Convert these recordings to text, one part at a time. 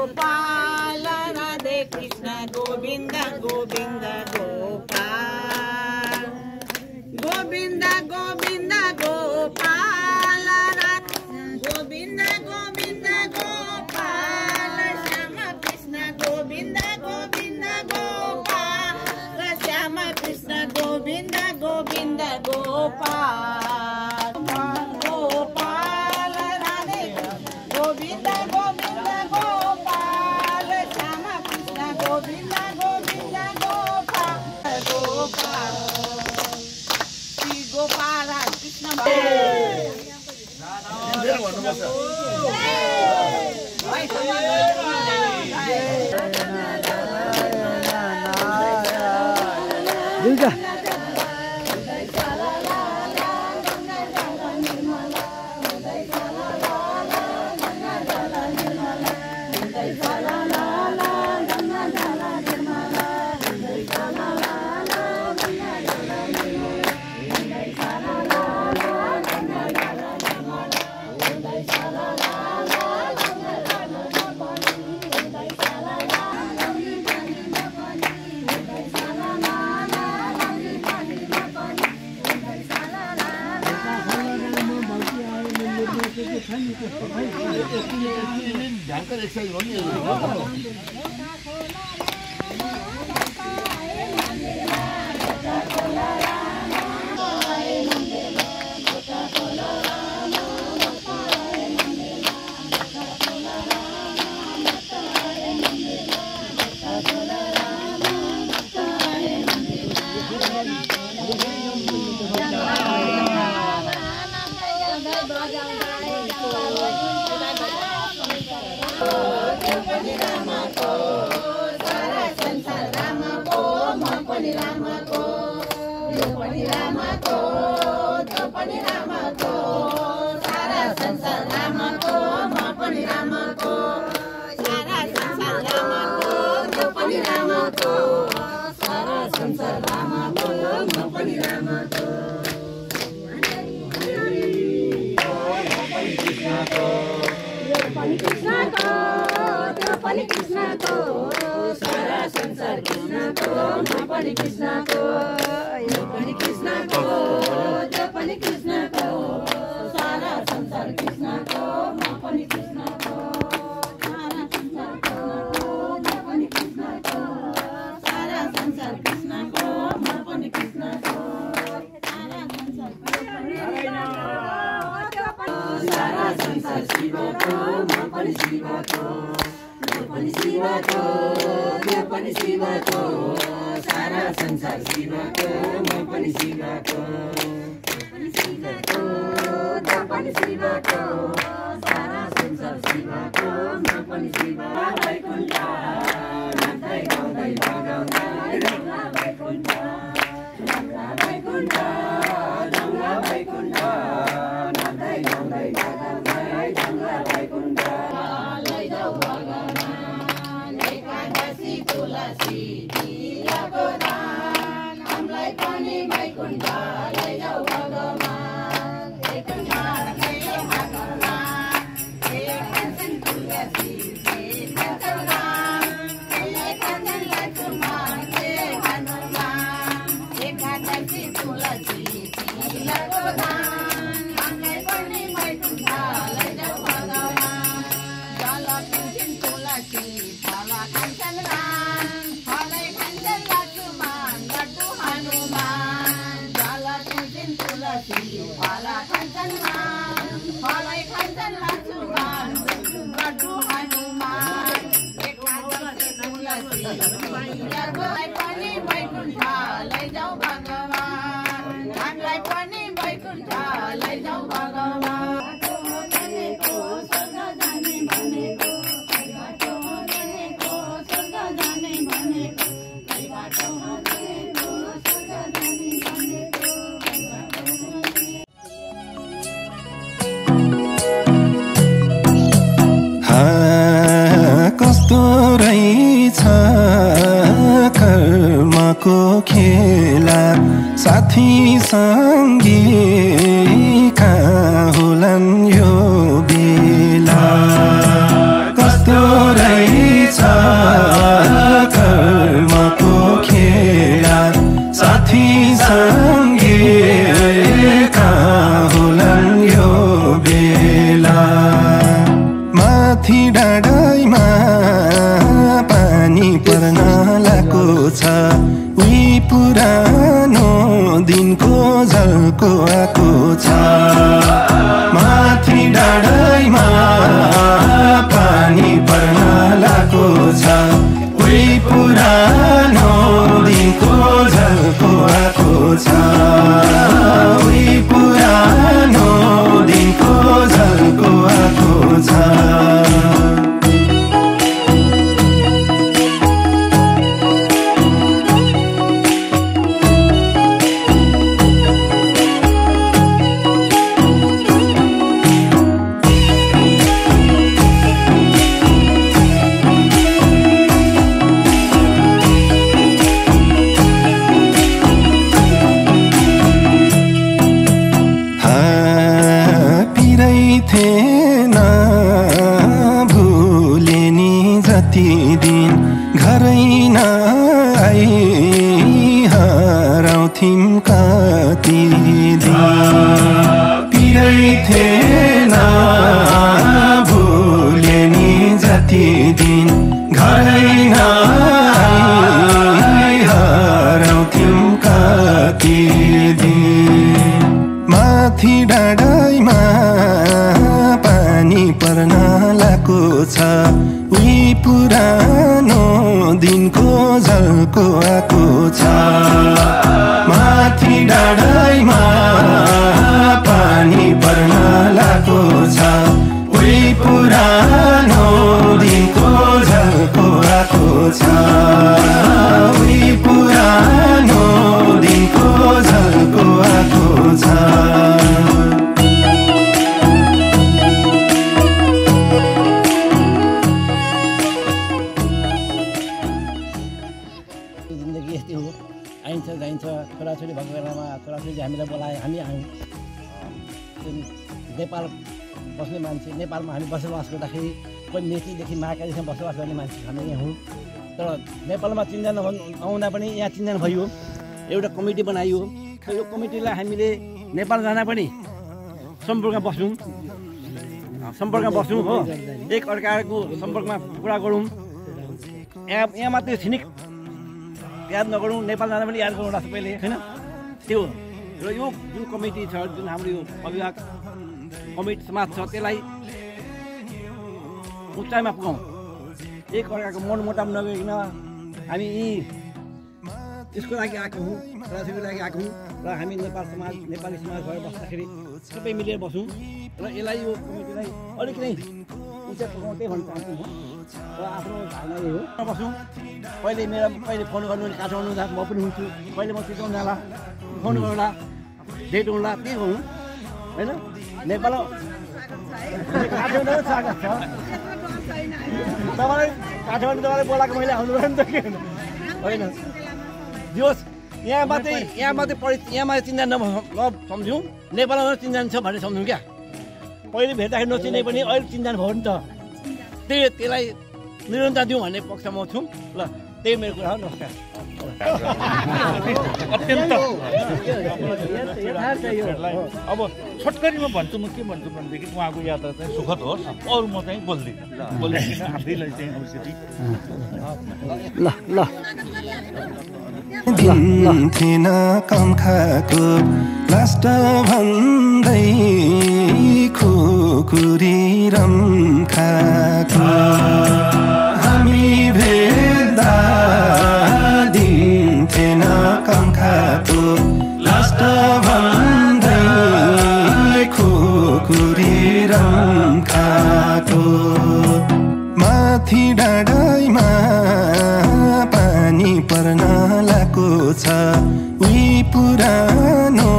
गोपाल राधे कृष्ण गोविंद गोविंद गोपाल गोविंद गोविंद गोपाल गोविंद गोविंद गोपाल श्याम कृष्ण गोविंद गोविंद गोपाल श्याम कृष्ण गोविंद गोविंद गोपाल गोपाल राधे गोविंद गोविंद गोपाल श्याम कृष्ण गोविंद गोविंद गोपाल गोपाल श्री गोपाल कृष्ण को खेला साथी सँगी कहाँ होलान् यो बेला कस्तो डाँडाइमा पानी पर्न लागेको छ उही पुरानो दिनको झल्को आएको छ माथि डाँडाइमा पानी पर्न लागेको छ उही पुरानो दिनको झल्को आएको छ उही पुरानो दिनको झल्को आएको छ थिएन भुले नि जति दिन घरै नआई हराउँथ्यौं कति दिन पिरै थिएन भुले नि जति दिन घरै नआई हराउँथ्यौं कति दिन माथि डाँडाइमा पानी पर्न लागेको छ उही पुरानो दिनको झल्को आएको छ माथि डाँडाइमा पानी पर्न लागेको छ उही पुरानो दिनको झल्को आएको छ उही पुरानो दिनको झल्को आएको छ जाइन्छ छोराछोरी भएको बेलामा छोराछोरीले हामीलाई बोलाए हामी आयौँ नेपाल बस्ने मान्छे नेपालमा हामी बसोबास गर्दाखेरि कोही मेचीदेखि महाकालीसम्म बसोबास गर्ने मान्छे हामी यहाँ हौँ तर नेपालमा चिन्जना आउँदा पनि यहाँ चिन्जना भयो एउटा कमिटी बनाइयो यो कमिटीलाई हामीले नेपाल जाँदा पनि सम्पर्कमा बस्छौँ हो एक अर्काको सम्पर्कमा कुरा गरौँ यहाँ मात्रै छिनिक याद नगरौँ नेपाल जाँदा पनि याद गरौँ सबैले होइन त्यो र यो जुन कमिटी छ जुन हाम्रो यो अभिभावक कमिटी समाज छ त्यसलाई उचाइमा पुगाउँ एक अर्काको मनमुटाव नगरिकन हामी यसको लागि आएको हौँ छोराछोरीको लागि आएको हौँ र हामी नेपाली समाज भएर बस्दाखेरि सबै मिलेर बसौँ र यसलाई यो कमिटीलाई अलिक नै उचाइ पुगाउँ त्यही भन्न चाहन्छु म र आफ्नो धारणा यही हो बसौँ कहिले फोन गर्नु भने काठमाडौँ जाँदा म पनि हुन्छु कहिले म चितवन जाला फोन गर्नुला भेट हुनुला त्यही गरौँ होइन नेपाल काठमाडौँ स्वागत छ तपाईँलाई काठमाडौँ तपाईँलाई बोलाएको मैले आउनु भयो नि त के होइन जोस् यहाँ मात्रै चिन्ता नसम्झौँ नेपालमा चिन्जान छ भनेर सम्झौँ क्या पहिले भेट्दाखेरि नचिने पनि अहिले चिन्जान भयो नि त त्यसलाई निरन्तर दिउँ भन्ने पक्षमा छौँ ल त्यही मेरो कुरा हो नमस्कार अत्यन्त अब छोटकरीमा भन्छु म के भन्छु भनेदेखि उहाँको यात्रा चाहिँ सुखद होस् अरू म चाहिँ बोल्दिनँ आफैलाई चाहिँ अवश्य थिएन कम खाएको लास्ट भन्दै खुकुरी रम खाएको हामी भेट्दा दिन्थेन कम खाएको लास्ट भन्दै खुकुरी रम खाएको माथि डाँडाइमा पानी पर्न लागेको छ उही पुरानो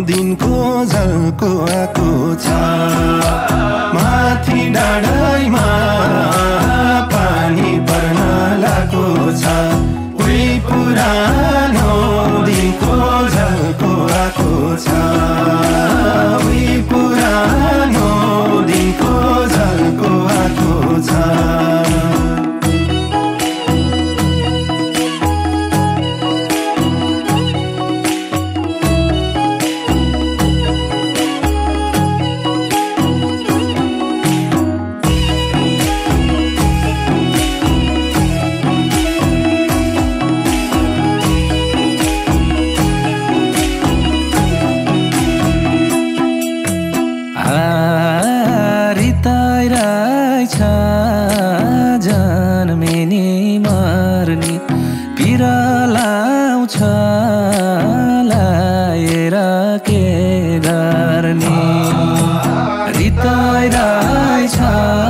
दिनको झल्को आएको छ माथि डाँडाइमा पानी पर्न लागेको छ उही पुरानो दिनको झल्को आएको छ उही पुरानो दिनको झल्को आएको छ मा